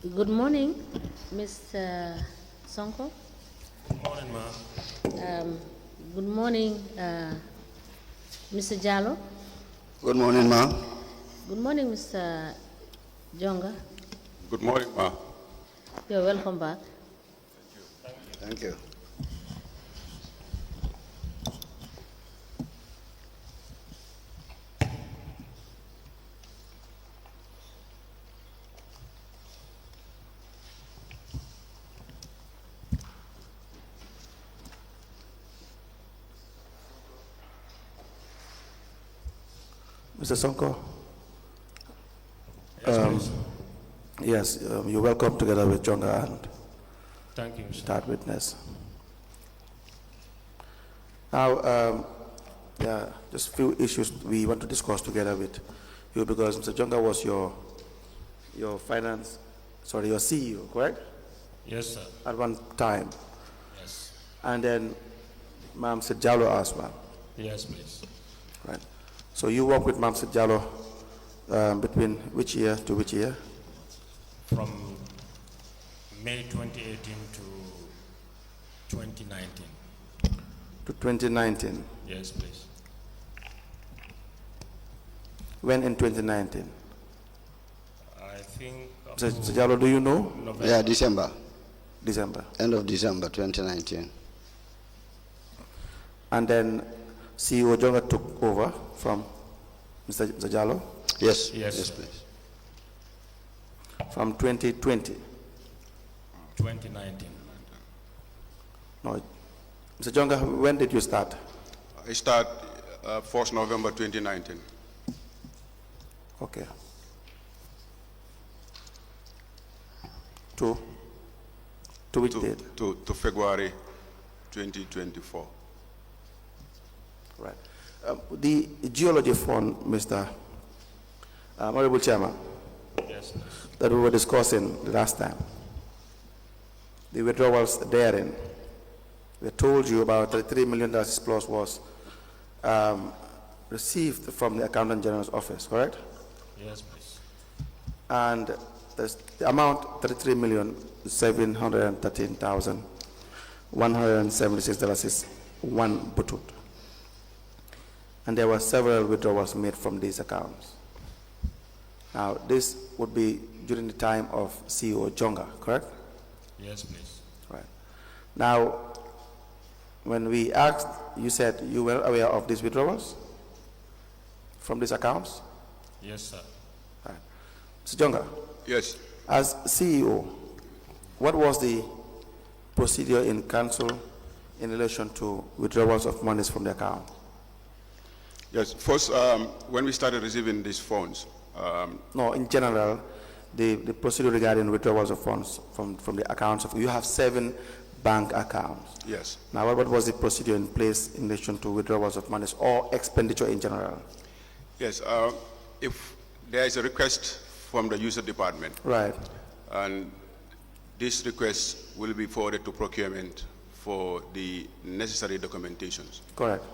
Good morning, Ms. Sonko. Good morning, ma'am. Good morning, Mr. Jallo. Good morning, ma'am. Good morning, Mr. Jonga. Good morning, ma'am. You're welcome back. Thank you. Mr. Sonko? Yes, please. Yes, you're welcome together with Jonga and Thank you, sir. start witness. Now, just few issues we want to discuss together with you because Mr. Jonga was your CEO, correct? Yes, sir. At one time. Yes. And then Ma'am said Jallo as well, Yes, please. right? So you work with Ma'am said Jallo between which year to which year? From May 2018 to 2019. To 2019. Yes, please. When in 2019? I think Mr. Jallo, do you know? November. Yeah, December. December. End of December 2019. And then CEO Jonga took over from Mr. Jallo Yes. Yes, Yes, sir. please. from 2020. 2019. No, Mr. Jonga, when did you start? I start 1st November 2019. Okay. To which date? To February 2024. Right. The geology fund, Mr. Honorable Chairman, Yes, please. that we were discussing the last time, the withdrawals therein, we told you about $33 million plus was received from the Accountant General's office, correct? Yes, please. And the amount, $33,713,176 is one butut. And there were several withdrawals made from these accounts. Now, this would be during the time of CEO Jonga, correct? Yes, please. Right. Now, when we asked, you said you were aware of these withdrawals from these accounts? Yes, sir. Right. Mr. Jonga, Yes. as CEO, what was the procedure in council in relation to withdrawals of monies from the account? Yes. First, when we started receiving these funds, No, in general, the procedure regarding withdrawals of funds from the accounts of, you have 7 bank accounts. yes. Now, what was the procedure in place in relation to withdrawals of monies or expenditure in general? Yes. If there is a request from the user department, Right, and this request will be forwarded to procurement for the necessary documentations. correct,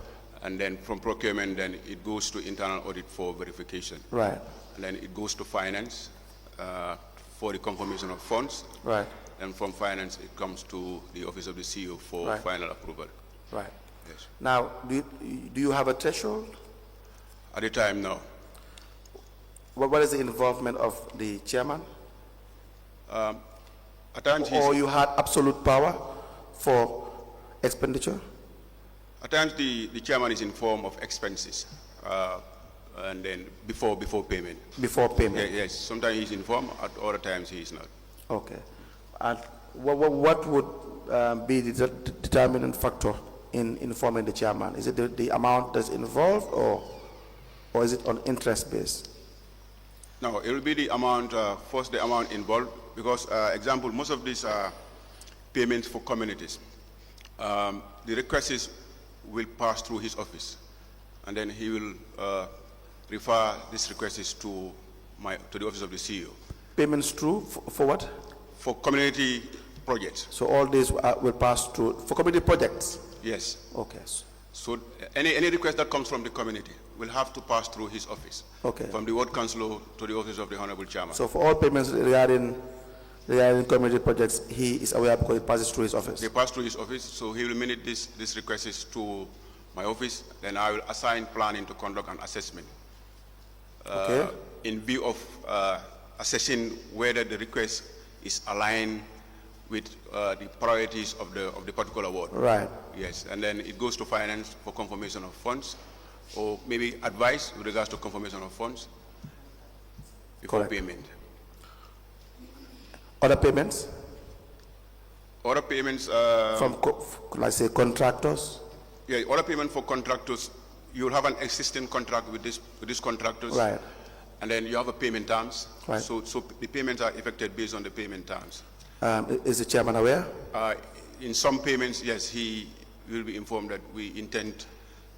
And then from procurement, then it goes to internal audit for verification. right, And then it goes to finance for the confirmation of funds. right, And from finance, it comes to the office of the CEO for Right. final approval. right. Yes. Now, do you have a threshold? At the time, no. What is the involvement of the chairman? At times, Or you had absolute power for expenditure? at times the chairman is informed of expenses, and then before payment. Before payment? Yes. Sometimes he's informed. At other times, he is not. Okay. And what would be the determinant factor in informing the chairman? Is it the amount that's involved or is it on interest based? No, it will be the amount, first the amount involved, because, example, most of these payments for communities, the requests will pass through his office, and then he will refer these requests to the office of the CEO. Payments through for what? For community projects, So all these will pass through for community projects? yes. Okay. So any request that comes from the community will have to pass through his office. Okay. From the ward councillor to the office of the honorable chairman. So for all payments regarding regarding community projects, he is aware because it passes through his office. They pass through his office, so he will minute this requests to my office. Then I will assign planning to conduct an assessment. Okay. In view of assessing whether the request is aligned with the priorities of the particular ward. Right. Yes, and then it goes to finance for confirmation of funds, or maybe advice with regards to confirmation of funds before Correct. payment. Other payments Other payments, from, let's say, contractors? yeah, other payment for contractors, you'll have an existing contract with these contractors. Right. And then you have a payment terms. Right. So the payments are effected based on the payment terms. Is the chairman aware? In some payments, yes, he will be informed that we intend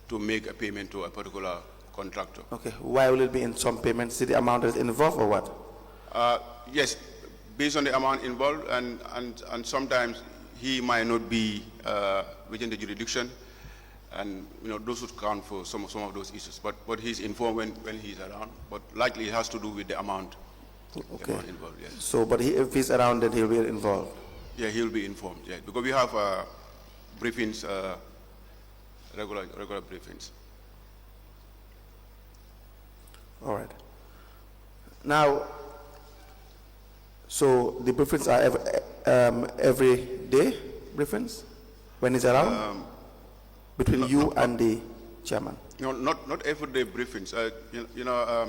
to make a payment to a particular contractor. Okay. Why will it be in some payments? See the amount is involved or what? Yes, based on the amount involved, and sometimes he might not be within the jurisdiction, and those would count for some of those issues. But he's informed when he's around. But likely it has to do with the amount. Okay. The amount involved, yes. So, but if he's around, then he'll be involved. Yeah, he'll be informed. Yeah, because we have briefings, regular briefings. All right. Now, so the briefings are every day briefings when he's around between you and the chairman. No, not everyday briefings.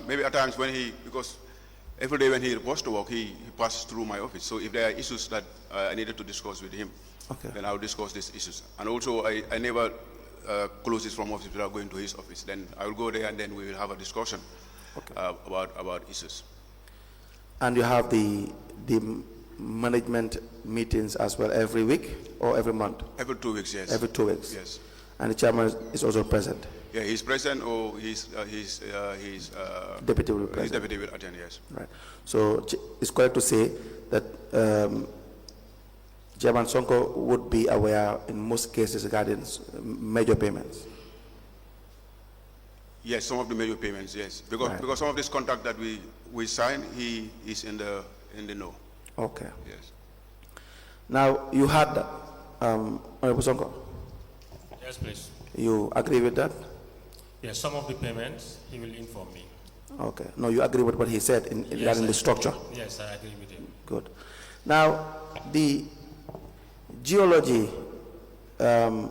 Maybe at times because every day when he reports to work, he passes through my office. So if there are issues that I needed to discuss with him, Okay. then I'll discuss these issues. And also, I never close it from office without going to his office. Then I will go there and then we will have a discussion about issues. And you have the management meetings as well every week or every month? Every 2 weeks, yes. Every 2 weeks? Yes. And the chairman is also present? Yeah, he's present, or he's Deputy will be his present? deputy will attend, yes. Right. So it's correct to say that Chairman Sonko would be aware in most cases regarding major payments? Yes, some of the major payments, yes. Because some of this contract that we sign, he is in the know. Okay. Yes. Now, you had that, Honorable Sonko, Yes, please. you agree with that? Yes, some of the payments, he will inform me. Okay. No, you agree with what he said regarding the structure? Yes, I agree with him. Good. Now, the geology CEO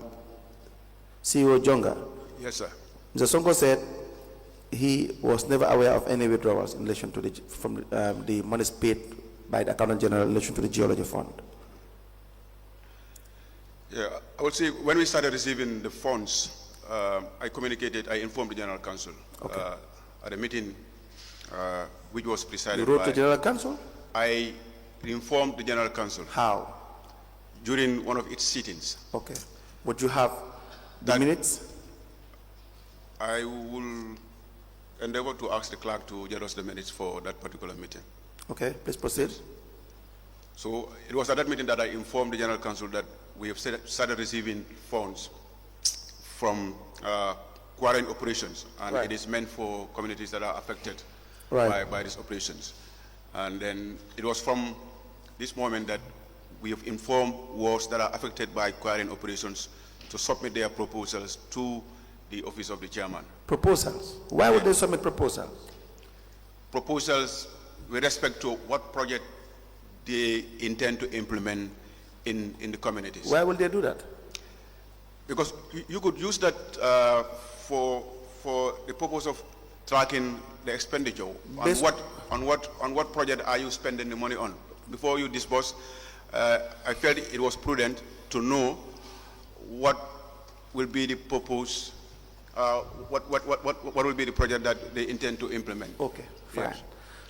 Jonga, Yes, sir. Mr. Sonko said he was never aware of any withdrawals in relation to from the monies paid by the Accountant General in relation to the geology fund. Yeah, I would say when we started receiving the funds, I informed the General Council at a meeting which was presided You wrote by. to the General Council? I informed the General Council How? during one of its sittings. Okay. Would you have the minutes? I will endeavor to ask the clerk to get us the minutes for that particular meeting. Okay, please proceed. So it was at that meeting that I informed the General Council that we have started receiving funds from quarrying operations, and Right. it is meant for communities that are affected Right. by these operations. And then it was from this moment that we have informed wards that are affected by quarrying operations to submit their proposals to the office of the chairman. Proposals. Why would they submit proposals? Proposals with respect to what project they intend to implement in the communities. Why would they do that? Because you could use that for the purpose of tracking the expenditure. On what project are you spending the money on? Before you disburse, I felt it was prudent to know what will be the purpose, what will be the project that they intend to implement. Okay, fine. Yes.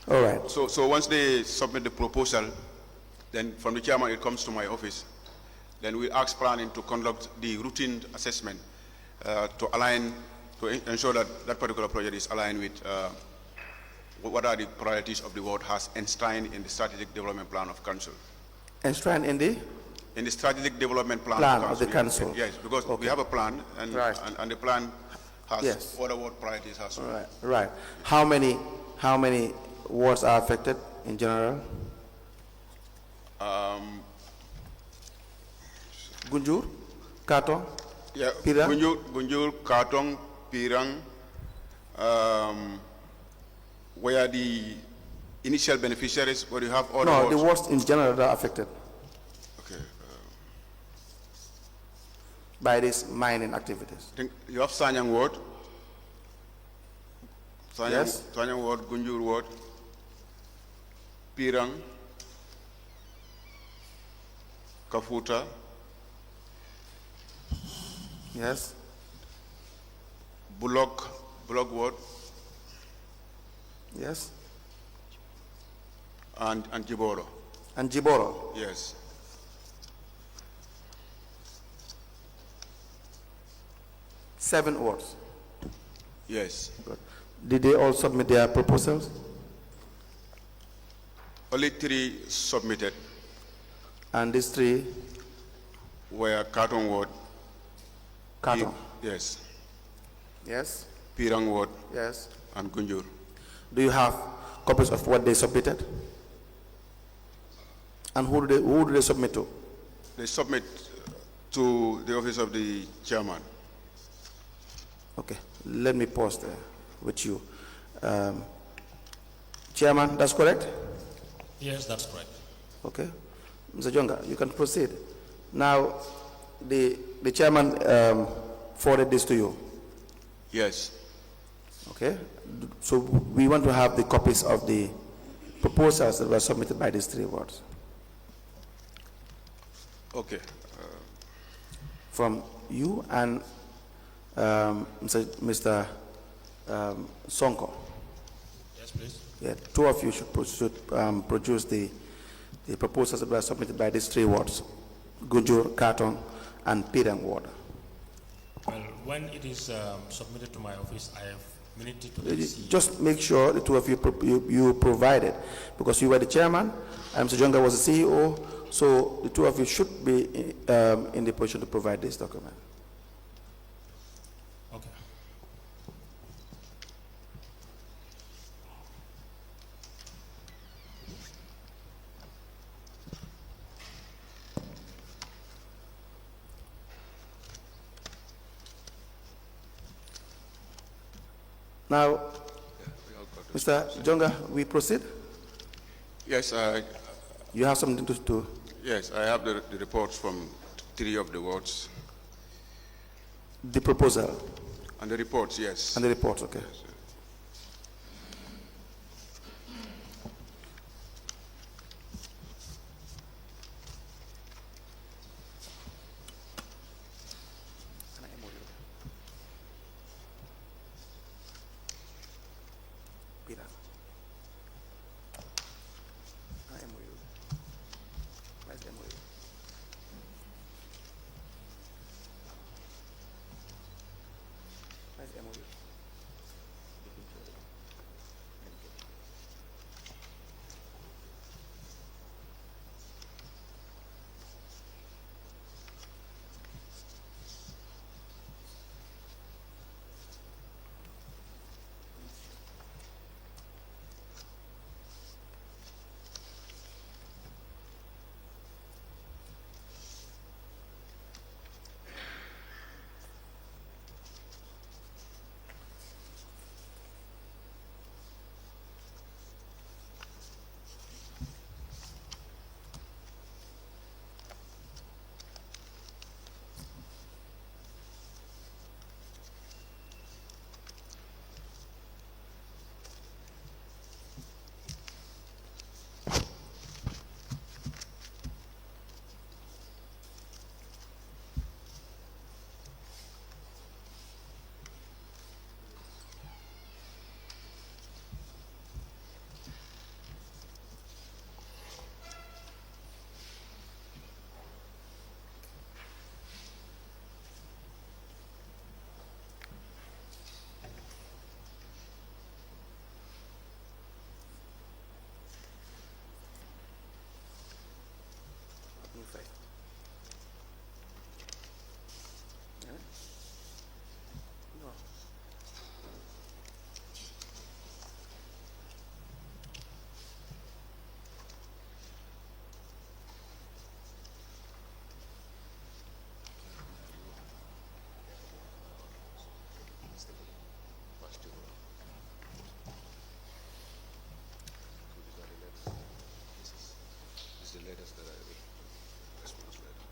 All right. So once they submit the proposal, then from the chairman it comes to my office. Then we ask planning to conduct the routine assessment to ensure that that particular project is aligned with what are the priorities of the ward has enshrined in the strategic development plan of council. Enshrined in the? In the strategic development plan Of the council. Yes, because we have a plan, and Right. and the plan has Yes. what the ward priorities has. All right, right. How many wards are affected in general? Gunjur, Katong, Yeah, Pirang? Gunjur, Katong, Pirang, where the initial beneficiaries, where you have all No, the the wards in general that are affected Okay. by these mining activities. Think you have Sanyang Ward. Yes. Sanyang Ward, Gunjur Ward, Pirang, Kafuta, Yes, Bullock Ward, yes. and Jiboro. And Jiboro. Yes. Seven wards. Yes. Good. Did they all submit their proposals? Only 3 submitted And these 3, were Katong Ward. Katong. Yes. Yes, Pirang Ward yes. and Gunjur. Do you have copies of what they submitted? And who do they submit to? They submit to the office of the chairman. Okay, let me pause there with you. Chairman, that's correct? Yes, that's correct. Okay. Mr. Jonga, you can proceed. Now, the chairman forwarded this to you. Yes. Okay. So we want to have the copies of the proposals that were submitted by these 3 wards. Okay. From you and Mr. Sonko. Yes, please. Yeah, 2 of you should produce the proposals that were submitted by these 3 wards, Gunjur, Katong, and Pirang ward. Well, when it is submitted to my office, I have minute to see. Just make sure the 2 of you you provide it, because you were the chairman, and Mr. Jonga was the CEO, so the 2 of you should be in the position to provide this document. Okay. Now, Mr. Jonga, we proceed? Yes, You have something to yes, I have the reports from 3 of the wards. the proposal And the reports, yes. and the reports, okay. letters that I read. Response letter.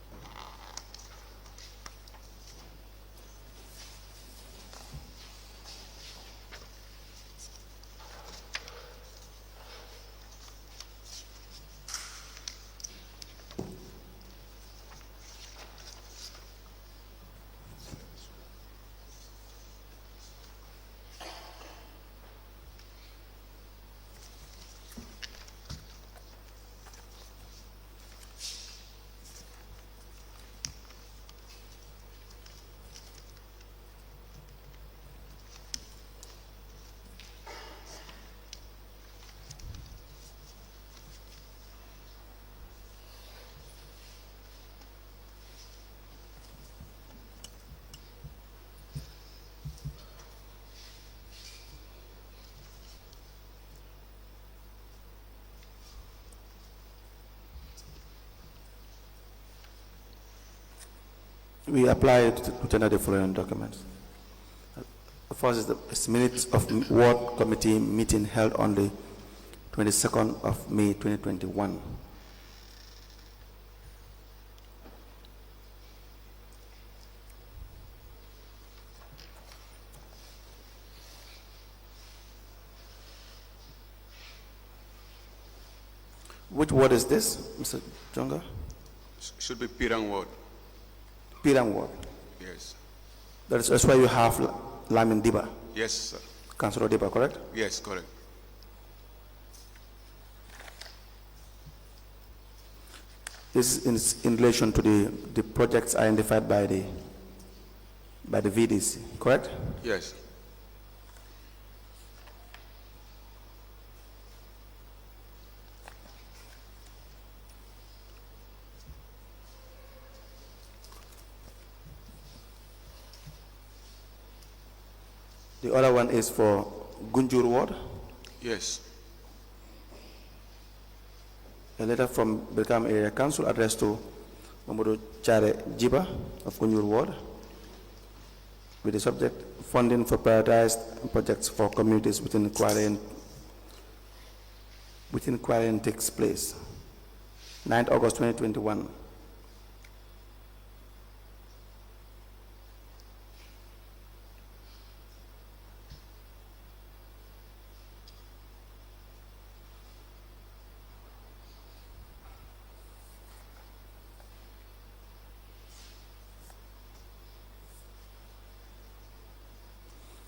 We apply to tender the following documents. The first is the minutes of ward committee meeting held on the 22nd of May 2021. Which ward is this, Mr. Jonga? Should be Pirang ward. Pirang ward. Yes. That's why you have Lamin Diba, Yes, sir. Councilor Diba, correct? Yes, correct. This is in relation to the projects identified by the VDC, correct? Yes. The other one is for Gunjur ward. Yes. A letter from Brikama Area Council addressed to Modou Jiba of Gunjur ward with the subject funding for prioritized projects for communities within quarantine takes place. 9th August 2021.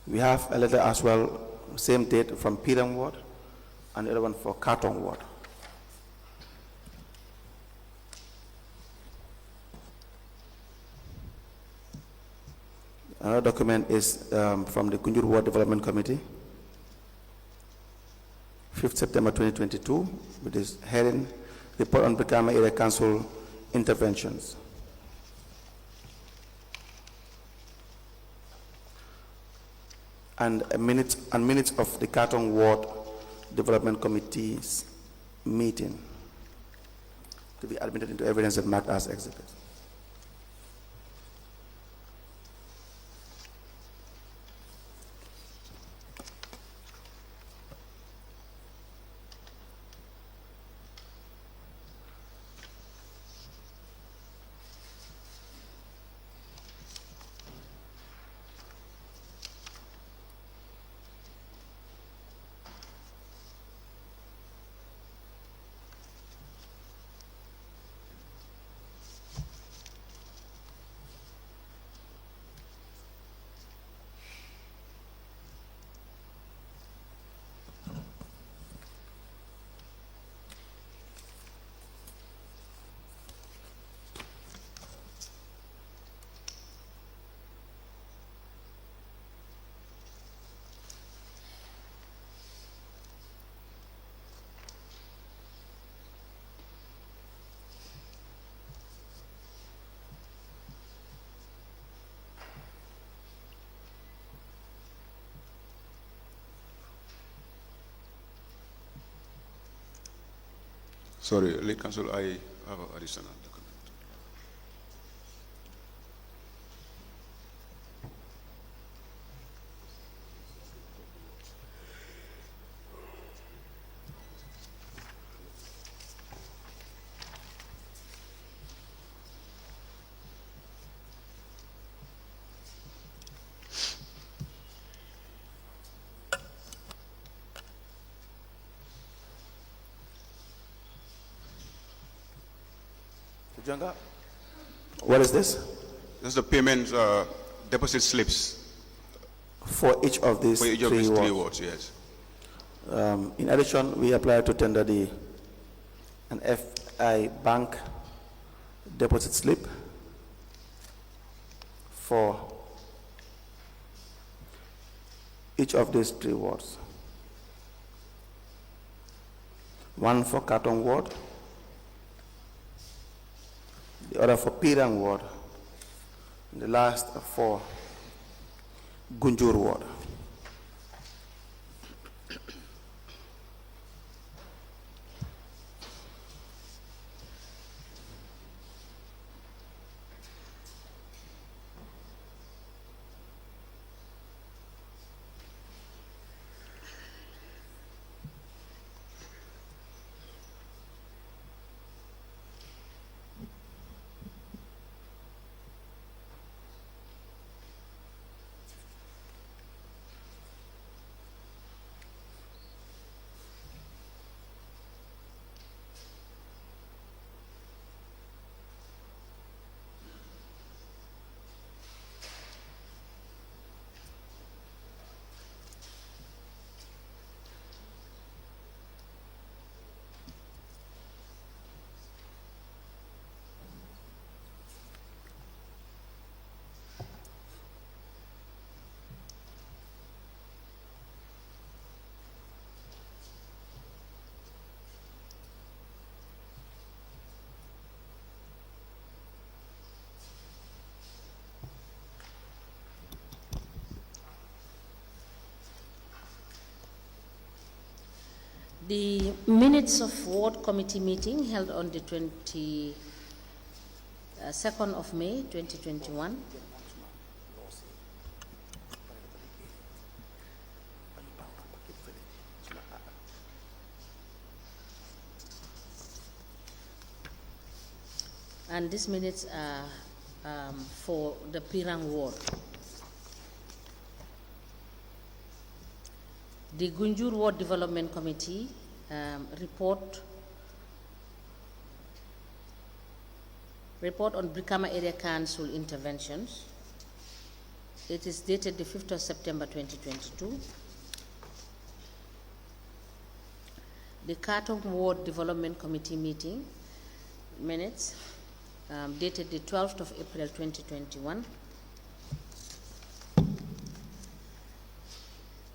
We have a letter as well, same date from Piram ward, and the other one for Katong ward. Another document is from the Kunjur Ward Development Committee, 5th September 2022, with this heading, Report on Brikama Area Council Interventions. And minutes of the Katong Ward Development Committee's meeting to be admitted into evidence and marked as exhibit. Sorry, Late Council, I have an additional document. Jonga, what is this? That's the payment deposit slips For each of these for each of three these three wards. wards, yes. In addition, we apply to tender an FI bank deposit slip for each of these three wards. One for Katong ward, the other for Pirang ward, and the last for Gunjur ward. The minutes of ward committee meeting held on the 22nd of May 2021 and these minutes are for the Pirang ward. The Gunjur Ward Development Committee report on Brikama Area Council interventions. It is dated the 5th of September 2022. The Katong Ward Development Committee meeting minutes dated the 12th of April 2021.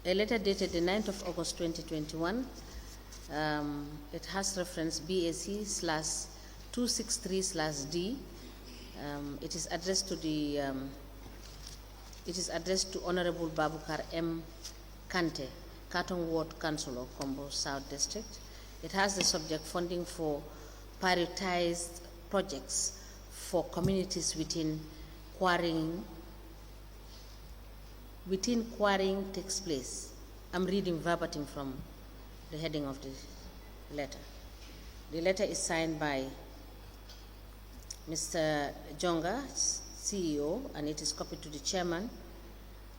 A letter dated the 9th of August 2021, it has reference BAC/263/D. It is addressed to Honorable Babukar M. Kante, Katong Ward Councillor, Combo South District. It has the subject funding for prioritized projects for communities within quarrying takes place. I'm reading verbatim from the heading of the letter. The letter is signed by Mr. Jonga, CEO, and it is copied to the Chairman,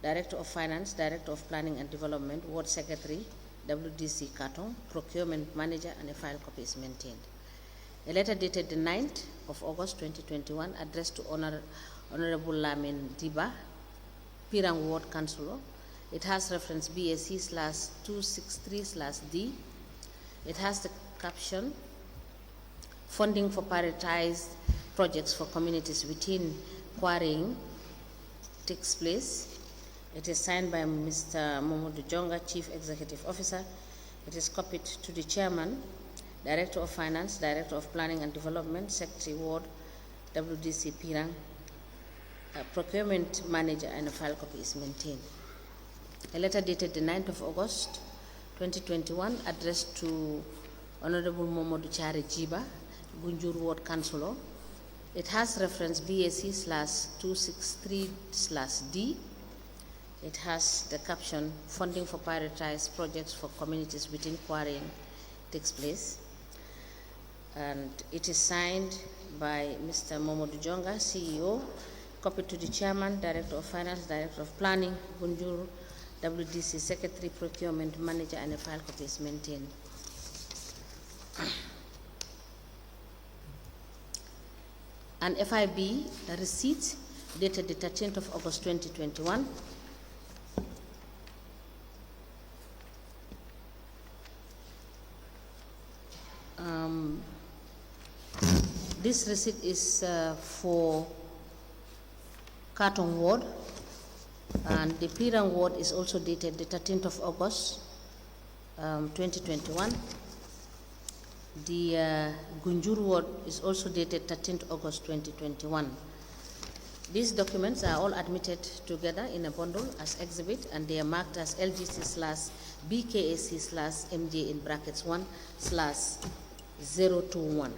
Director of Finance, Director of Planning and Development, Ward Secretary, WDC Katong, Procurement Manager, and a file copy is maintained. A letter dated the 9th of August 2021 addressed to Honorable Lamin Diba, Pirang Ward Councillor. It has reference BAC/263/D. It has the caption, funding for prioritized projects for communities within quarrying takes place. It is signed by Mr. Modou Jonga, Chief Executive Officer. It is copied to the Chairman, Director of Finance, Director of Planning and Development, Secretary Ward, WDC Pirang, Procurement Manager, and a file copy is maintained. A letter dated the 9th of August 2021 addressed to Honorable Momodu Chari Jiba, Gunjur Ward Councillor. It has reference BAC/263/D. It has the caption, funding for prioritized projects for communities within quarrying takes place. And it is signed by Mr. Momodu Jonga, CEO, copied to the Chairman, Director of Finance, Director of Planning, Gunjur, WDC Secretary, Procurement Manager, and a file copy is maintained. and FIB receipt dated the 13th of August 2021. This receipt is for Katong Ward, and the Pirang Ward is also dated the 13th of August 2021. The Gunjur Ward is also dated 13th August 2021. These documents are all admitted together in a bundle as exhibit, and they are marked as LGC/BKAC/MJ in brackets 1/021.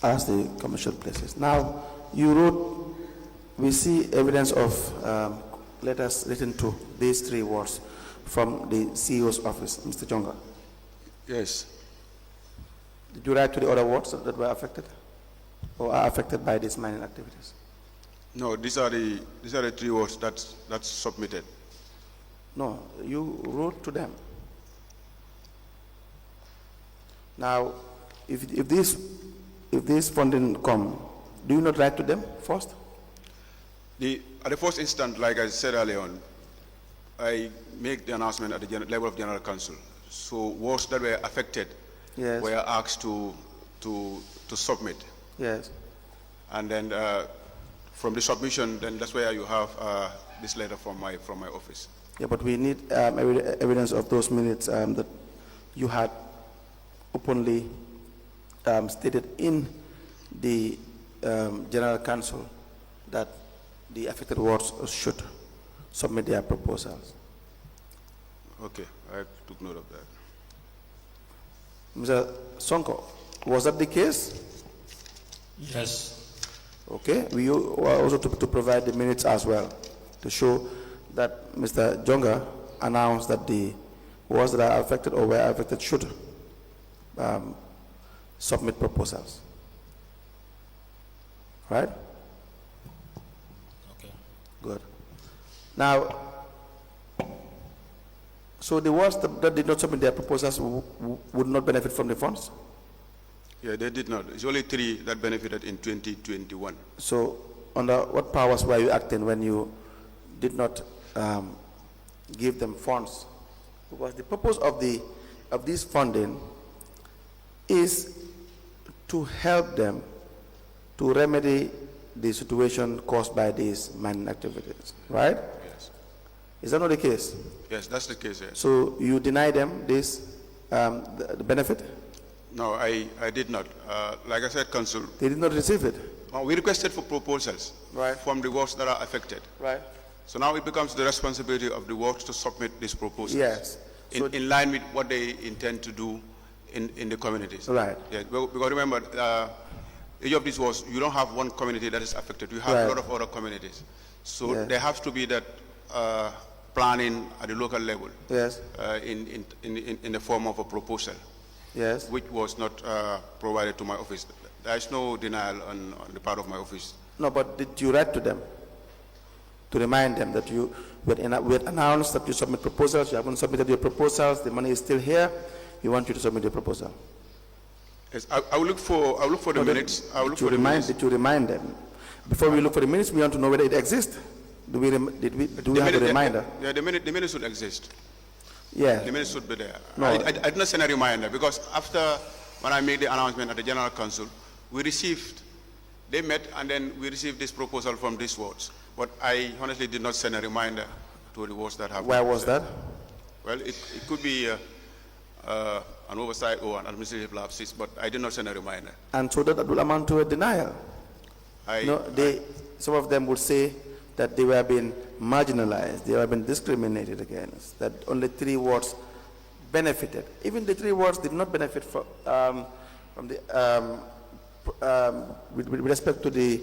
As the commercial places. Now, you wrote, we see evidence of letters written to these 3 wards from the CEO's office, Mr. Jonga. Yes. Did you write to the other wards that were affected or are affected by these mining activities? No, these are the 3 words that's submitted. No, you wrote to them. Now, if this funding come, do you not write to them first? At the first instant, like I said earlier on, I make the announcement at the level of General Council. So wards that were affected Yes. were asked to submit. Yes. And then from the submission, then that's where you have this letter from my office. Yeah, but we need evidence of those minutes that you had openly stated in the General Council that the affected wards should submit their proposals. Okay, I took note of that. Mr. Sonko, was that the case? Yes. Okay, we were also to provide the minutes as well to show that Mr. Jonga announced that the wards that are affected or were affected should submit proposals. Right? Okay. Good. Now, so the wards that did not submit their proposals would not benefit from the funds? Yeah, they did not. It's only 3 that benefited in 2021. So, under what powers were you acting when you did not give them funds? Because the purpose of this funding is to help them to remedy the situation caused by these mining activities, right? Yes. Is that not the case? Yes, that's the case. Yes. So you deny them this the benefit? No, I did not. Like I said, Council, They did not receive it, we requested for proposals Right. from the wards that are affected. right? So now it becomes the responsibility of the wards to submit these proposals. Yes. So In line with what they intend to do in the communities. Right. Yeah, because remember, each of these wards, you don't have one community that is affected. You have Right. a lot of other communities. So Yeah. there has to be that planning at the local level yes, in the form of a proposal, yes. which was not provided to my office. There is no denial on the part of my office. No, but did you write to them to remind them that you we had announced that you submit proposals, you haven't submitted your proposals, the money is still here, we want you to submit your proposal? Yes, I will look for the minutes. I will look for the minutes. Did you remind them? Before we look for the minutes, we want to know whether it exists. Do we have a reminder? Yeah, the minutes should exist. Yeah. The minutes should be there. No. I did not send a reminder because after when I made the announcement at the General Council, they met and then we received this proposal from these wards. But I honestly did not send a reminder to the wards that have. Where was that? Well, it could be an oversight or an administrative lapse, but I did not send a reminder. And so that will amount to a denial. Some of them would say that they were being marginalized, they were being discriminated against, that only 3 wards benefited. Even the 3 wards did not benefit from the, with respect to the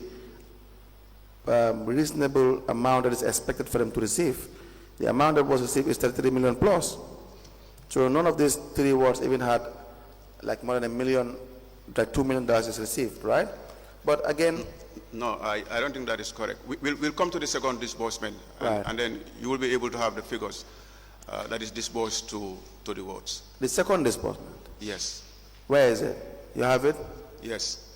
reasonable amount that is expected for them to receive. The amount that was received is 33 million plus. So none of these 3 wards even had like more than $1 million, like $2 million is received, right? But again, no, I don't think that is correct. We'll come to the second disbursement, and then you will be able to have the figures that is disbursed to the wards. The second disbursement? Yes. Where is it? You have it? Yes.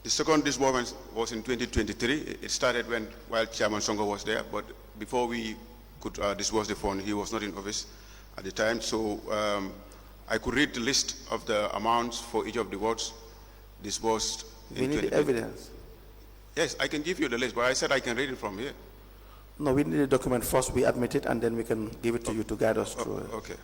The second disbursement was in 2023. It started while Chairman Sonko was there, but before we could disburse the fund, he was not in office at the time. So I could read the list of the amounts for each of the wards disbursed. We need evidence. Yes, I can give you the list, but I said I can read it from here. No, we need a document first, we admit it, and then we can give it to you to guide us through it. Okay.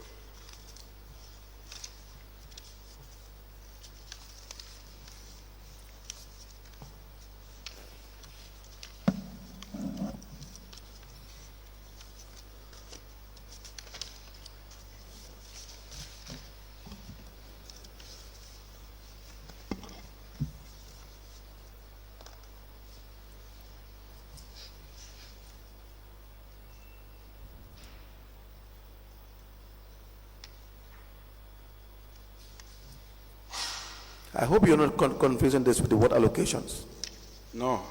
I hope you're not confusing this with the ward allocations. No.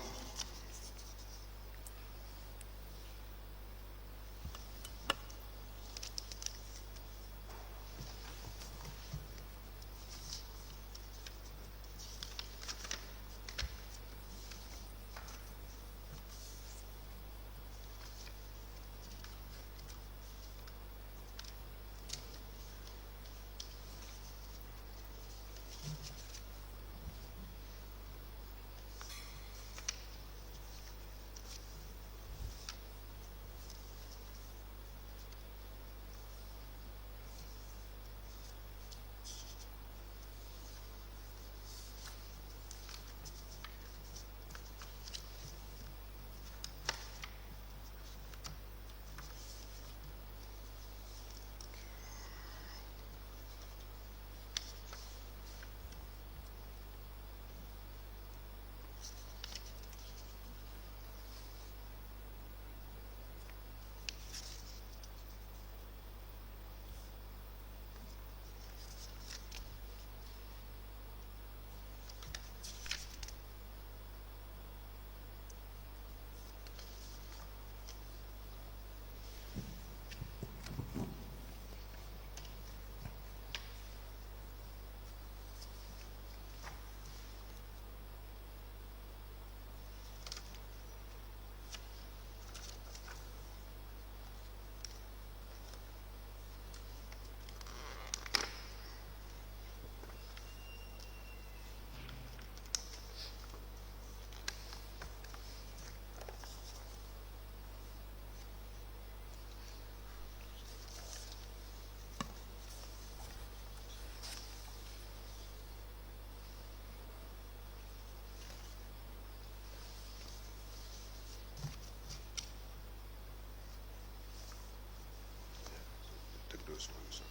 Take those ones.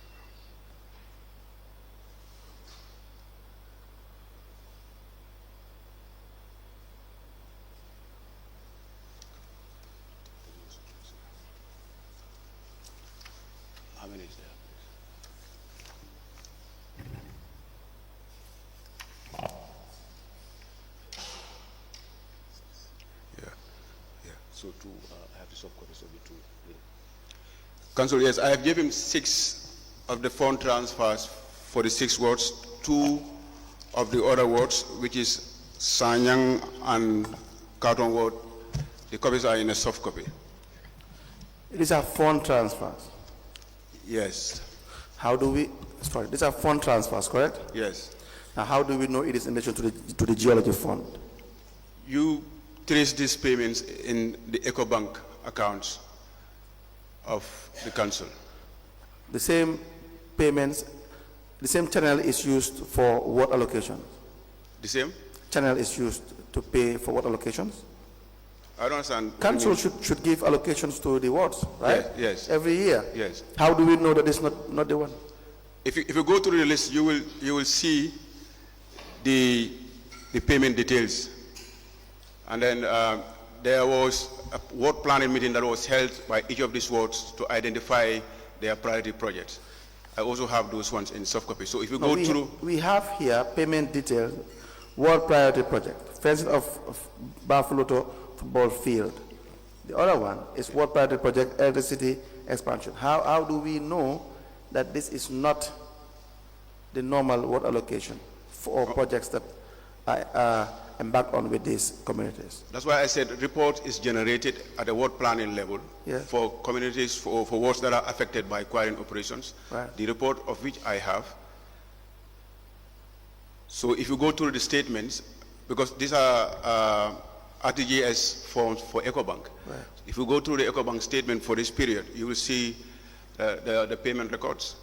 How many is there? Yeah. So two, I have the soft copies of the two. Yeah. Council, yes, I have given him 6 of the fund transfers for the 6 wards, 2 of the other wards, which is Sanyang and Carton ward. The copies are in a soft copy. These are fund transfers. Yes. How do we, sorry, these are fund transfers, correct? Yes. Now, how do we know it is in relation to the geology fund? You trace these payments in the EcoBank accounts of the council. The same payments, the same channel is used for what allocation? The same? Channel is used to pay for what allocations? I don't understand. Council should give allocations to the wards, right? Yes. Every year. Yes. How do we know that it's not the one? If you go through the list, you will see the payment details. And then there was a ward planning meeting that was held by each of these wards to identify their priority projects. I also have those ones in soft copy. So if you go through... We have here payment details, ward priority project, fencing of Bafaloto football field. The other one is ward priority project, electricity expansion. How do we know that this is not the normal ward allocation for projects that are embarked on with these communities. That's why I said report is generated at the ward planning level Yeah. for communities, for wards that are affected by quarrying operations. Right. The report of which I have. So if you go through the statements, because these are RTGS forms for EcoBank. Right. If you go through the EcoBank statement for this period, you will see the payment records.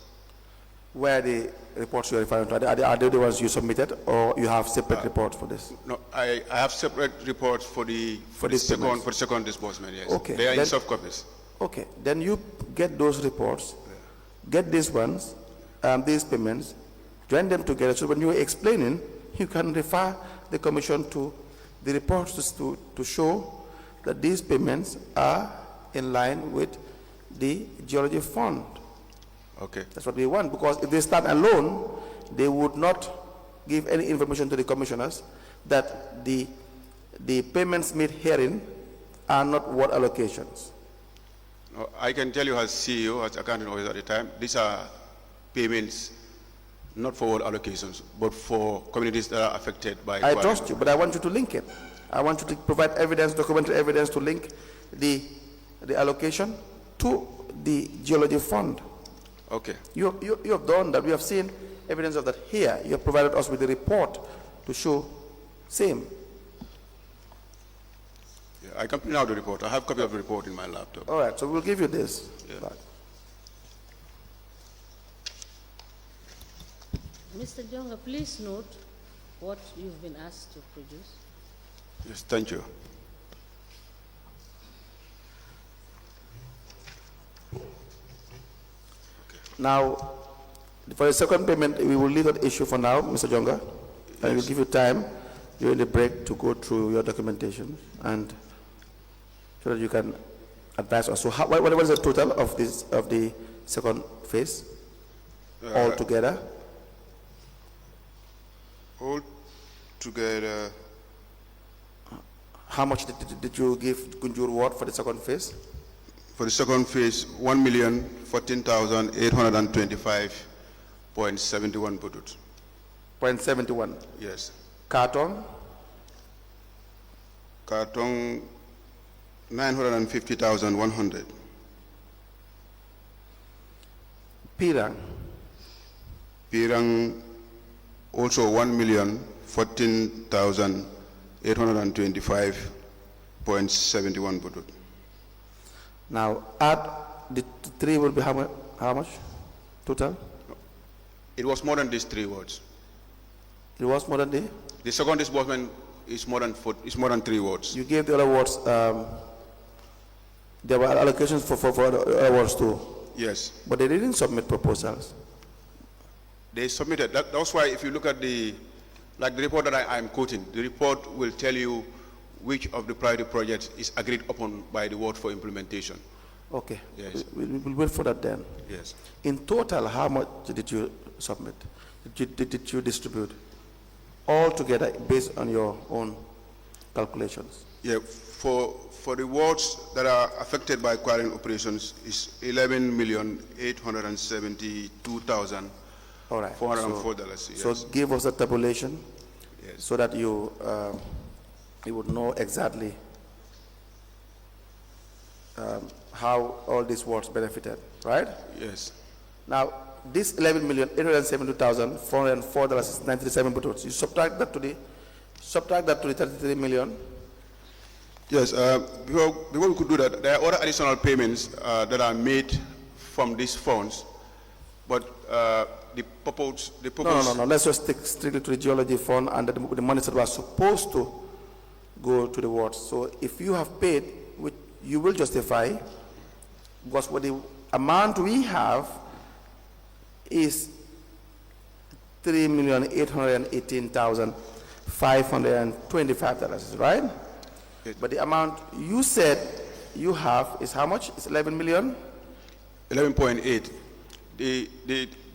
Where the reports you're referring to, are they the ones you submitted, or you have separate reports for this? No, I have separate reports for the these payments? second disbursement. Yes. Okay, They are in then- soft copies. Okay, then you get those reports, get these ones, these payments, join them together, so when you're explaining, you can refer the commission to the reports to show that these payments are in line with the geology fund. Okay. That's what we want, because if they stand alone, they would not give any information to the commissioners that the payments made herein are not ward allocations. No, I can tell you as CEO, as accounting officer at the time, these are payments not for ward allocations, but for communities that are affected by I quarrying. trust you, but I want you to link it. I want you to provide evidence, documentary evidence to link the allocation to the geology fund. Okay. You have done that. We have seen evidence of that here. You have provided us with a report to show same. Yeah, I can print out the report. I have a copy of the report in my laptop. All right, so we'll give you this. Yeah. back. Mr. Jonga, please note what you've been asked to produce. Yes, thank you. Now, for the second payment, we will leave that issue for now, Mr. Jonga. I will give you time during the break to go through your documentation and so that you can advise us. So what was the total of the second phase altogether? All together, How much did you give Gunjur Ward for the second phase? for the second phase, 1,14,825.71 budget. 0.71. Yes. Carton, Kartong 950,100. Pirang, Pirang also 1,14,825.71 budget. now add the three will be how much total? It was more than these 3 words. It was more than The second disbursement is more than 3 words. you gave the other wards, there were allocations for other wards too, Yes. but they didn't submit proposals. They submitted. That's why if you look at the report that I'm quoting, the report will tell you which of the priority projects is agreed upon by the ward for implementation. Okay. Yes. We'll wait for that then. Yes. In total, how much did you submit? Did you distribute? All together based on your own calculations. Yeah, for the wards that are affected by quarrying operations is $11,872,404. All right. $404, yes. So give us a tabulation Yes. so that you would know exactly how all these wards benefited, right? Yes. Now, this $11,872,404 is 97 buttons. You subtract that to the 33 million. Yes, before we could do that, there are other additional payments that are made from these funds, but the purpose. No. Let's just stick strictly to the geology fund and the money that was supposed to go to the wards. So if you have paid, which you will justify, because what the amount we have is $3,818,525, right? Yes. But the amount you said you have is how much? It's 11 million? 11.8. The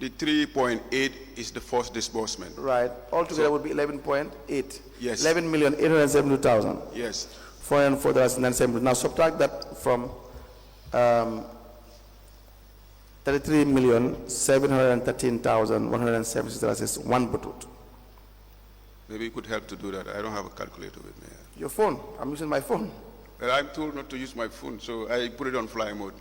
3.8 is the first disbursement. Right. Altogether would be 11.8. Yes. 11,872,000. Yes. $404.97. Now subtract that from 33,713,176 is one butut. Maybe you could help to do that. I don't have a calculator with me. Your phone. I'm using my phone. Well, I'm told not to use my phone, so I put it on fly mode.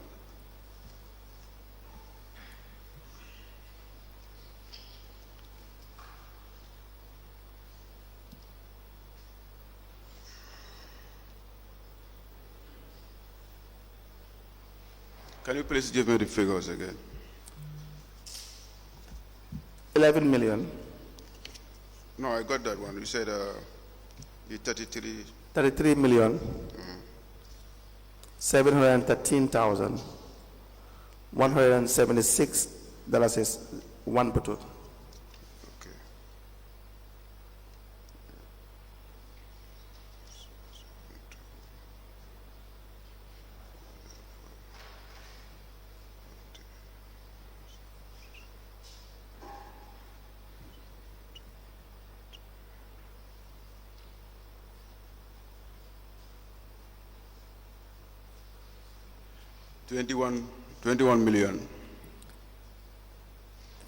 Can you please give me the figures again? 11 million. No, I got that one. You said the 33. 33 million. 713,176 dollars is one butut. Okay. $21 million.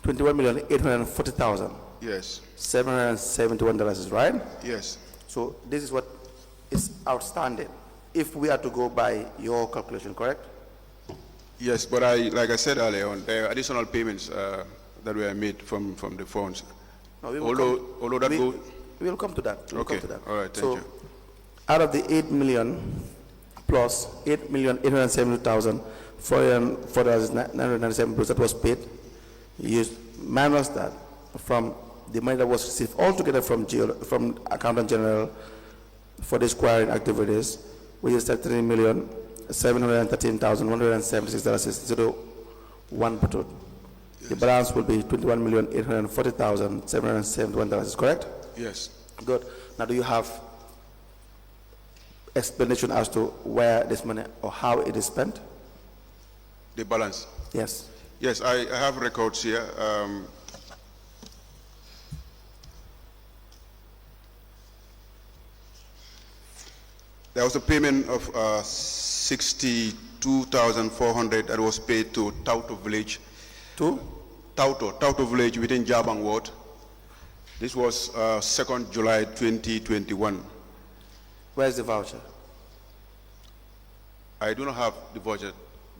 21,840,000. Yes. $771 is right. Yes. So this is what is outstanding if we are to go by your calculation, correct? Yes, but like I said earlier on, there are additional payments that were made from the funds. No, we will Although that we will come to that. Okay. All right. Thank you. Out of the 8 million plus 8,870,497 that was paid, you minus that from the money that was received altogether from Accountant General for the squaring activities, which is $13,713,176.01 butut. The balance will be $21,840,771, is correct? Yes. Good. Now, do you have explanation as to where this money or how it is spent? The balance. Yes. Yes, I have records here. There was a payment of $62,400 that was paid to Tauto Village. To? Tauto Village within Jabang Ward. This was 2nd July 2021. Where's the voucher? I do not have the voucher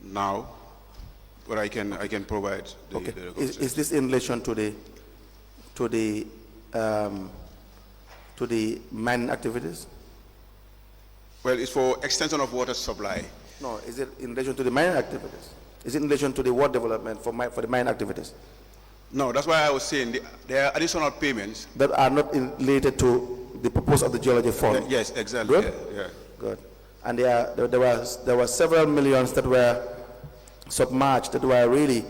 now, but I can provide the records. Is this in relation to the mining activities? Well, it's for extension of water supply. No, is it in relation to the mining activities? Is it in relation to the water development for the mining activities? No, that's why I was saying there are additional payments That are not related to the purpose of the geology fund? Yes, exactly. Good? Yeah. Good. And there were several millions that were submerged, that were really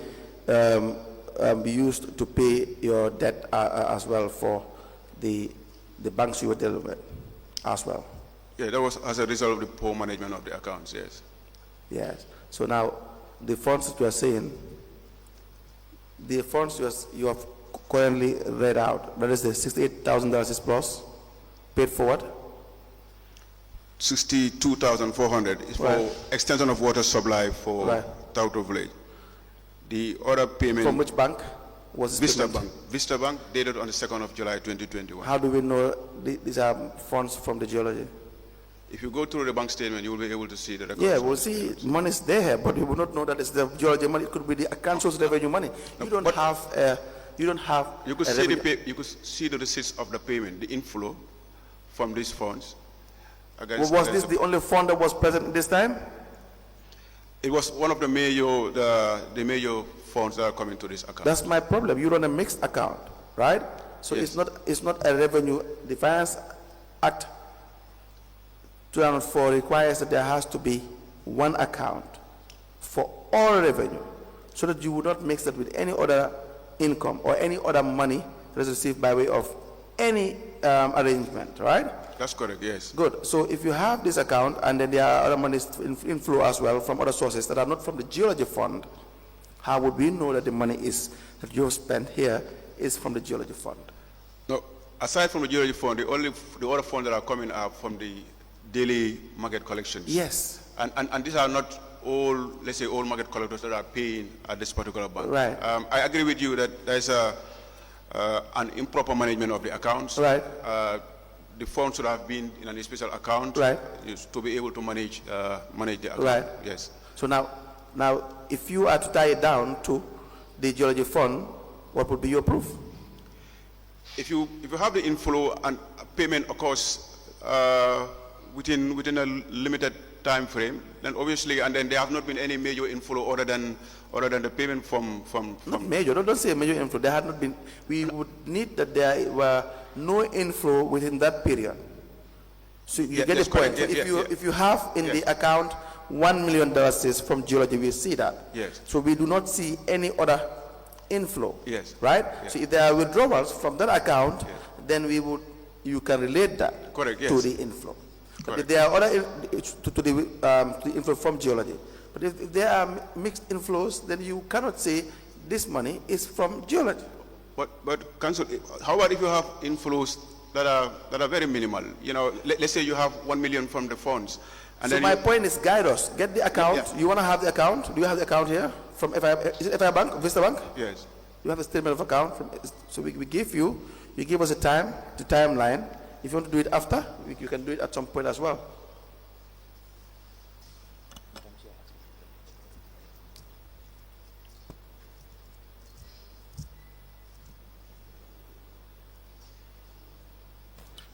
used to pay your debt as well for the banks you were dealing with as well. Yeah, that was as a result of the poor management of the accounts, yes. Yes. So now, the funds that you are saying, the funds you have currently read out, that is the $68,000 is plus, paid for what? $62,400 is Right. for extension of water supply for Right. Tauto Village. The other payment... From which bank was this Vista payment? Bank. Vista Bank, dated on the 2nd of July 2021. How do we know these are funds from the geology? If you go through the bank statement, you will be able to see the records. Yeah, we'll see money is there, but we will not know that it's the geology money. It could be the council's revenue money. You don't have. You could see you could see the receipts of the payment, the inflow from these funds. Was this the only fund that was present this time? It was one of the major funds that are coming to this account. That's my problem. You run a mixed account, right? So Yes. it's not a revenue. The Finance Act 2004 requires that there has to be one account for all revenue, so that you would not mix that with any other income or any other money that is received by way of any arrangement, right? That's correct, yes. Good. So if you have this account and then there are other monies in flow as well from other sources that are not from the geology fund, how would we know that the money that you have spent here is from the geology fund? No, aside from the geology fund, the other funds that are coming are from the daily market collections. Yes. And these are not all, let's say, all market collectors that are paying at this particular bank. Right. I agree with you that there's a an improper management of the accounts. Right. The funds should have been in a special account, Right. To be able to manage the account. Right. Yes. So now, if you are to tie it down to the geology fund, what would be your proof? If you have the inflow and payment occurs within a limited time frame, then obviously, and then there have not been any major inflow other than the payment from Not major. Don't say major inflow. There had not been. We would need that there were no inflow within that period. So you Yeah, get that's the point. correct. So Yeah, if you have in Yes. the account $1 million from geology, we see that. Yes. So we do not see any other inflow. Yes. Right. Yes. So if there are withdrawals from that account, then you can relate that Correct, to yes. the inflow. But Correct. if there are other to the inflow from geology. But if there are mixed inflows, then you cannot say this money is from geology. But Council, how about if you have inflows that are very minimal? You know, let's say you have 1 million from the funds, and So then my point is, guide us. Get the account. Yeah. You want to have the account? Do you have the account here from FI? Is it FI Bank, Vista Bank? Yes. You have a statement of account. So we give you. You give us a time, the timeline. If you want to do it after, you can do it at some point as well.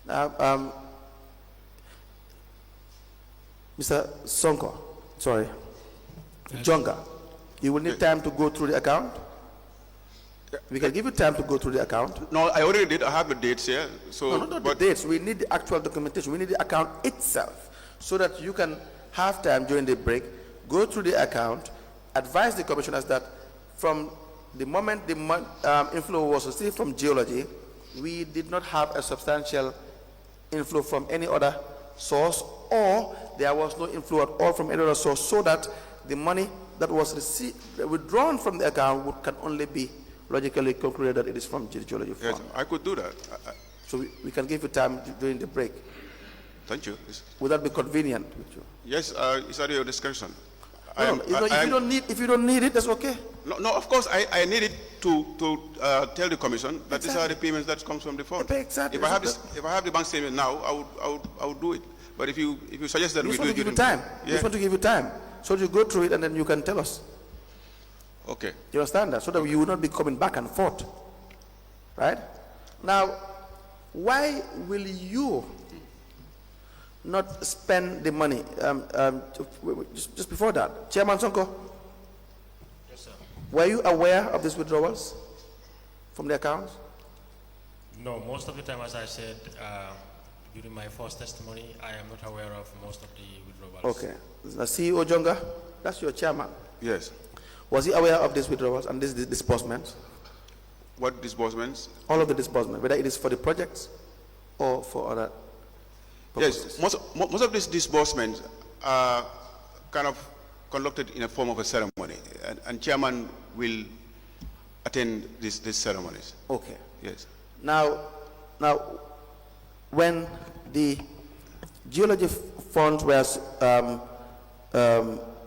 Now, Mr. Sonko, sorry, Jonga, you will need time to go through the account. We can give you time to go through the account. No, I already did. I have the dates here. So, No, not the dates. We need the actual documentation. We need the account itself so that you can have time during the break, go through the account, advise the commissioners that from the moment the inflow was received from geology, we did not have a substantial inflow from any other source, or there was no inflow at all from any other source, so that the money that was withdrawn from the account can only be logically concluded that it is from geology fund. yes, I could do that. So we can give you time during the break. Thank you. Would that be convenient with you? Yes, it's at your discretion. No, if you don't need it, that's okay. No, of course, I need it to tell the commission that these are the payments that comes from the fund. Exactly. If I have the bank statement now, I would do it. But if you suggest that We we just do want to it give you during- time. We Yeah. just want to give you time. So you go through it and then you can tell us. Okay. You understand that? So that you will not be coming back and forth. Right? Now, why will you not spend the money? Just before that, Chairman Sonko, Yes, sir. were you aware of these withdrawals from the accounts? No, most of the time, as I said during my first testimony, I am not aware of most of the withdrawals. Okay. The CEO Jonga, that's your chairman. Yes. Was he aware of these withdrawals and these disbursements? What disbursements? All of the disbursement, whether it is for the projects or for other purposes? Yes, most of these disbursements are kind of conducted in a form of a ceremony, and chairman will attend these ceremonies. Okay. Yes. Now, when the geology funds were,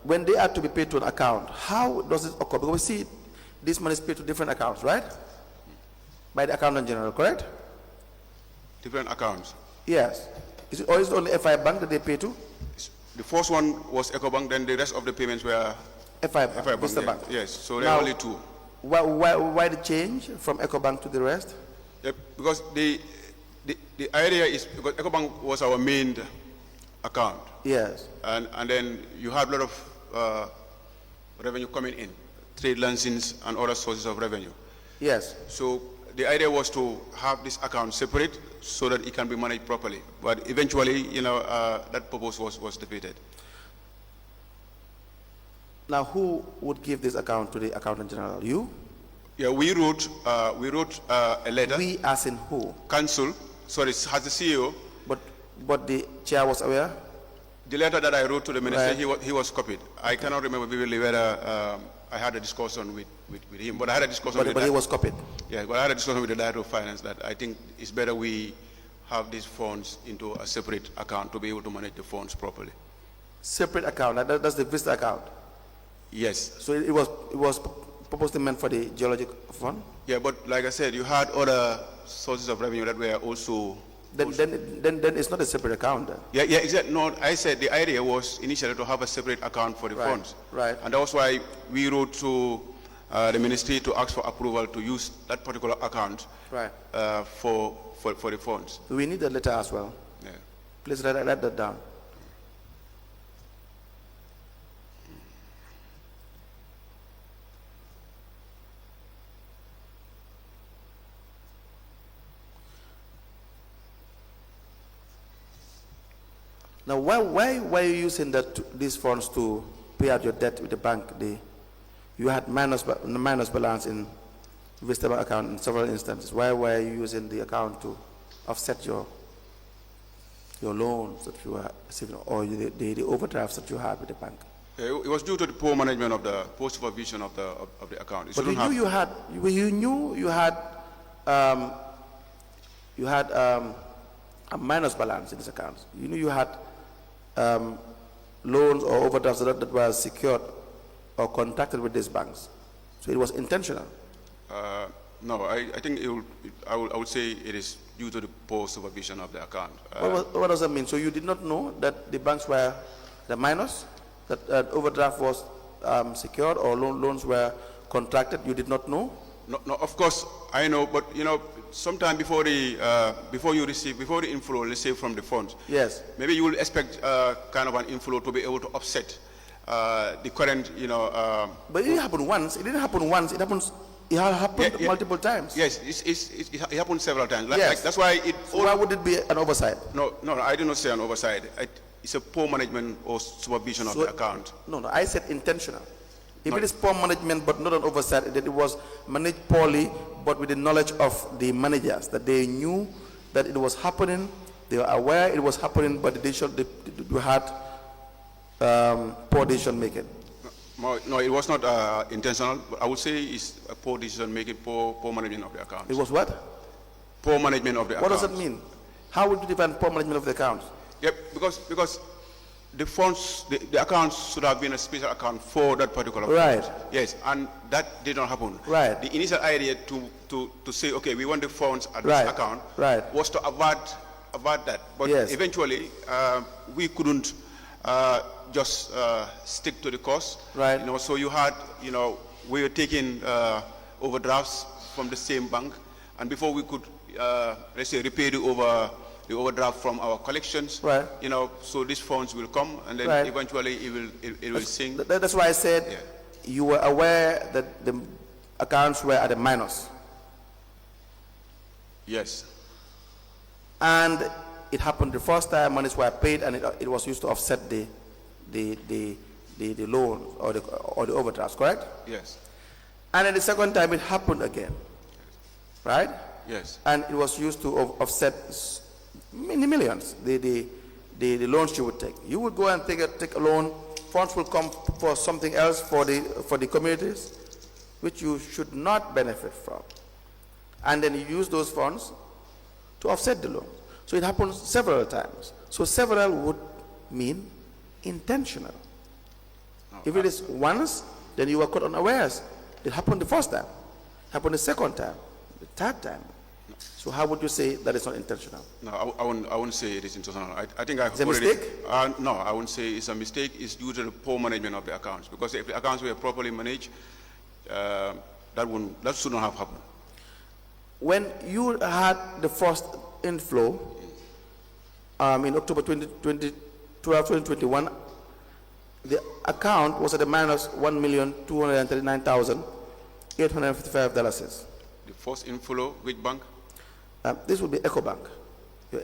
when they are to be paid to an account, how does it occur? Because we see this money is paid to different accounts, right? By the accountant general, correct? Different accounts. Yes. Or is it only FI Bank that they pay to? The first one was EcoBank, then the rest of the payments were FI Bank, FI Mr. Bank. Bank. Yes, so there Now, are only two. Why the change from EcoBank to the rest? Yeah, because the idea is because EcoBank was our main account, Yes. and then you have a lot of revenue coming in, trade licenses and other sources of revenue. Yes. So the idea was to have this account separate so that it can be managed properly. But eventually, that purpose was defeated. Now, who would give this account to the accountant general? You? Yeah, we wrote a letter. We as in who? Council, sorry, as the CEO. But the chair was aware? The letter that I wrote to the minister, Right. he was copied. I cannot remember vividly whether I had a discussion with him, but I had a discussion with But he was copied. Yeah, but I had a discussion with the Director of Finance that I think it's better we have these funds into a separate account to be able to manage the funds properly. Separate account, that's the Vista account. Yes. So it was purposely meant for the geologic fund? Yeah, but like I said, you had other sources of revenue that were also. Then it's not a separate account then. Yeah, exactly. No, I said the idea was initially to have a separate account for the Right, funds. right. And that was why we wrote to the ministry to ask for approval to use that particular account Right. for the funds. We need that letter as well. Yeah. Please write that down. Now, why were you using these funds to pay out your debt with the bank? You had minus balance in vegetable account in several instances. Why were you using the account to offset your loans that you were receiving, or the overdrafts that you had with the bank? It was due to the poor management of the poor supervision of the account. It But you shouldn't knew have- you knew you had a minus balance in this account. You knew you had loans or overdrafts that were secured or contracted with these banks. So it was intentional. No, I think I would say it is due to the poor supervision of the account. What does that mean? So you did not know that the banks were the minus, that overdraft was secured, or loans were contracted? You did not know? No, of course I know, but sometime before the inflow, let's say from the funds. Yes. Maybe you will expect kind of an inflow to be able to offset the current, But it didn't happen once. It didn't happen once. It happened multiple times. Yes, it happened several times. Yes. That's why it. So why would it be an oversight? No, I did not say an oversight. It's a poor management or supervision of the account. No, I said intentional. If it is poor management but not an oversight, that it was managed poorly but with the knowledge of the managers, that they knew that it was happening, they were aware it was happening, but they had poor decision making. No, it was not intentional. But I would say it's a poor decision making, poor management of the account. It was what? Poor management of the account. What does that mean? How would you define poor management of the accounts? Yep, because the funds, the accounts should have been a special account for that particular fund. Right. Yes, and that did not happen. Right. The initial idea to say, okay, we want the funds at Right. this account Right. was to avert that. But Yes. eventually, we couldn't just stick to the cost. Right. So you had, we were taking overdrafts from the same bank, and before we could, let's say, repay the overdraft from our collections. Right. So these funds will come, and then Right. eventually it will sink. That's why I said you were aware that the accounts were at a minus. Yes. And it happened the first time, monies were paid, and it was used to offset the loan or the overdraft, correct? Yes. And then the second time it happened again, right? Yes. And it was used to offset many millions, the loans you would take. You would go and take a loan, funds will come for something else for the communities, which you should not benefit from. And then you use those funds to offset the loan. So it happens several times. So several would mean intentional. If it is once, then you were caught unawares. It happened the first time, happened the second time, the third time. So how would you say that it's not intentional? No, I wouldn't say it is intentional. I think I It's a already. mistake? No, I wouldn't say it's a mistake. It's due to the poor management of the accounts. Because if the accounts were properly managed, that should not have happened. When you had the first inflow in October 2012, 2021, the account was at a minus $1,239,855. The first inflow, which bank? This would be EcoBank.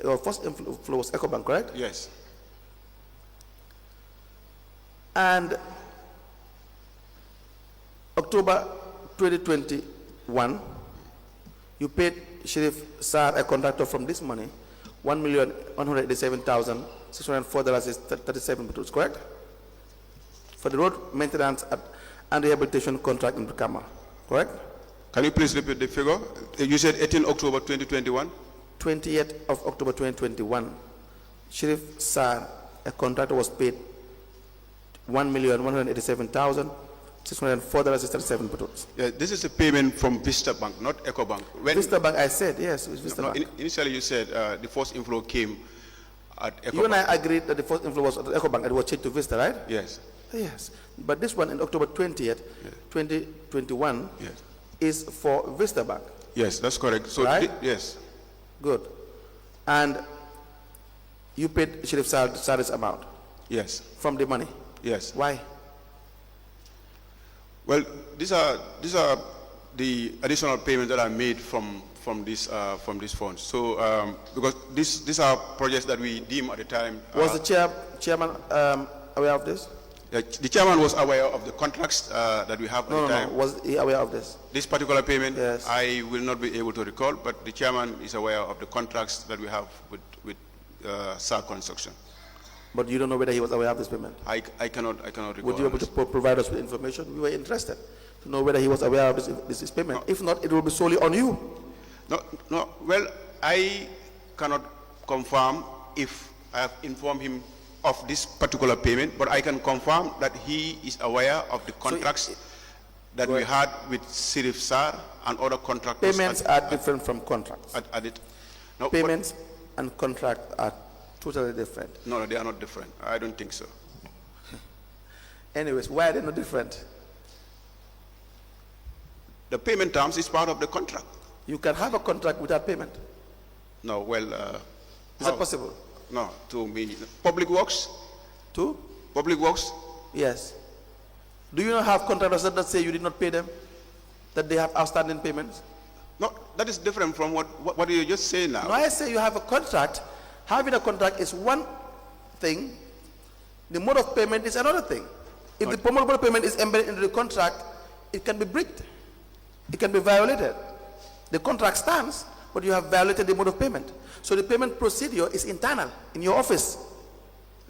Your first inflow was EcoBank, correct? Yes. And October 2021, you paid Sheriff Sar, a contractor, from this money, $1,187,604.37, correct? For the road maintenance and rehabilitation contract in Brikama, correct? Can you please repeat the figure? You said 18 October 2021? 28th of October 2021, Sheriff Sar, a contractor, was paid $1,187,604 $604.37 butot. Yeah, this is a payment from Vista Bank, not EcoBank. When, Vista Bank, I said, yes, it's Vista no, Bank. initially you said the first inflow came at EcoBank. You and I agreed that the first inflow was at EcoBank and it was changed to Vista, right? Yes. Yes. But this one in October 20th, 2021, Yes. is for Vista Bank. Yes, that's correct. So Right? yes. Good. And you paid Sheriff Sal's amount Yes. from the money. Yes. Why? Well, these are the additional payments that are made from these funds. So because these are projects that we deem at the time. Was the chairman aware of this? The chairman was aware of the contracts that we have at the time. No. Was he aware of this? This particular payment, Yes. I will not be able to recall, but the chairman is aware of the contracts that we have with SAR Construction. But you don't know whether he was aware of this payment? I cannot recall. Would you be able to provide us with information? We were interested to know whether he was aware of this payment. If not, it will be solely on you. No. Well, I cannot confirm if I have informed him of this particular payment, but I can confirm that he is aware of the contracts that we had with Sheriff Sar and other contractors. Payments are different from contracts. No, Payments and contract are totally different. No, they are not different. I don't think so. Anyways, why are they not different? The payment terms is part of the contract. You can have a contract without payment. No, well, Is that possible? No, to me, public works. Two? Public works. Yes. Do you not have contractors that say you did not pay them? That they have outstanding payments? No, that is different from what you just say now. No, I say you have a contract. Having a contract is one thing. The mode of payment is another thing. If the mode of payment is embedded into the contract, it can be breached. It can be violated. The contract stands, but you have violated the mode of payment. So the payment procedure is internal in your office.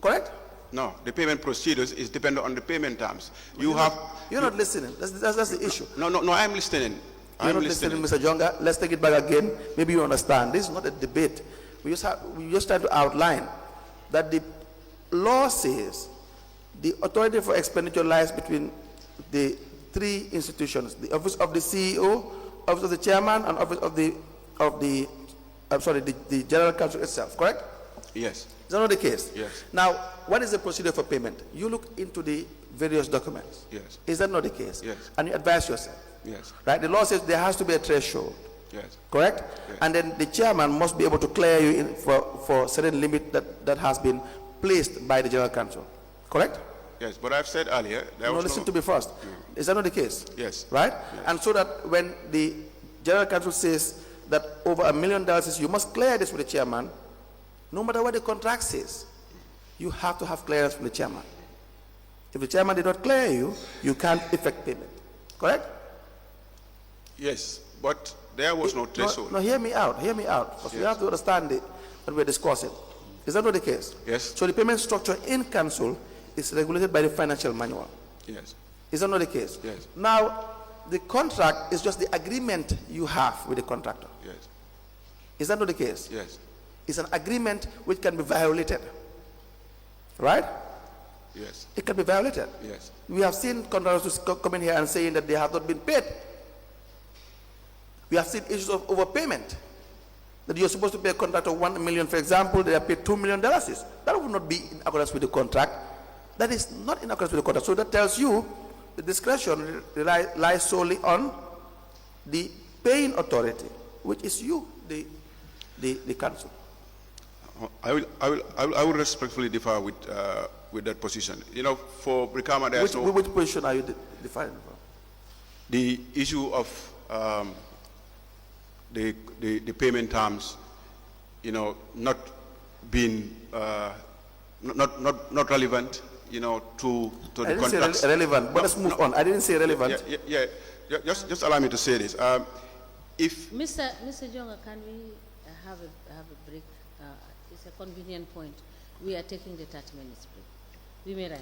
Correct? No, the payment procedures is dependent on the payment terms. You're not listening. That's the issue. No, I'm listening. You're not listening, Mr. Jonga. Let's take it back again. Maybe you understand. This is not a debate. We just try to outline that the law says the authority for expenditure lies between the three institutions: the office of the CEO, office of the chairman, and office of the general counsel itself. Correct? Yes. Is that not the case? Yes. Now, what is the procedure for payment? You look into the various documents. Yes. Is that not the case? Yes. And you advise yourself. Yes. Right? The law says there has to be a threshold. Yes. Correct? Yes. And then the chairman must be able to clear you in for certain limit that has been placed by the general counsel. Correct? Yes, but I've said earlier there was listen to me first. Is that not the case? Yes. Right? Yes. And so that when the general counsel says that over $1 million, you must clear this with the chairman, no matter what the contract says, you have to have clearance from the chairman. If the chairman did not clear you, you can't effect payment. Correct? Yes, but there was no threshold. No, hear me out. Hear me out. Because we have to understand what we're discussing. Is that not the case? Yes. So the payment structure in council is regulated by the financial manual. Yes. Is that not the case? Yes. Now, the contract is just the agreement you have with the contractor. Yes. Is that not the case? Yes. It's an agreement which can be violated. Right? Yes. It can be violated. Yes. We have seen contractors come in here and saying that they have not been paid. We have seen issues of overpayment. That you're supposed to pay a contractor $1 million, for example, they are paid $2 million. That would not be in accordance with the contract. That is not in accordance with the contract. So that tells you the discretion lies solely on the paying authority, which is you, the council. I will respectfully differ with that position. You know, for Brikama, Which position are you defining for? The issue of the payment terms, you know, not being not relevant, you know, to the contracts. I didn't say relevant, but let's move on. I didn't say relevant. Yeah. Just allow me to say this. If Mr. Jonga, can we have a break? It's a convenient point. We are taking the 30 minutes break. We may rise.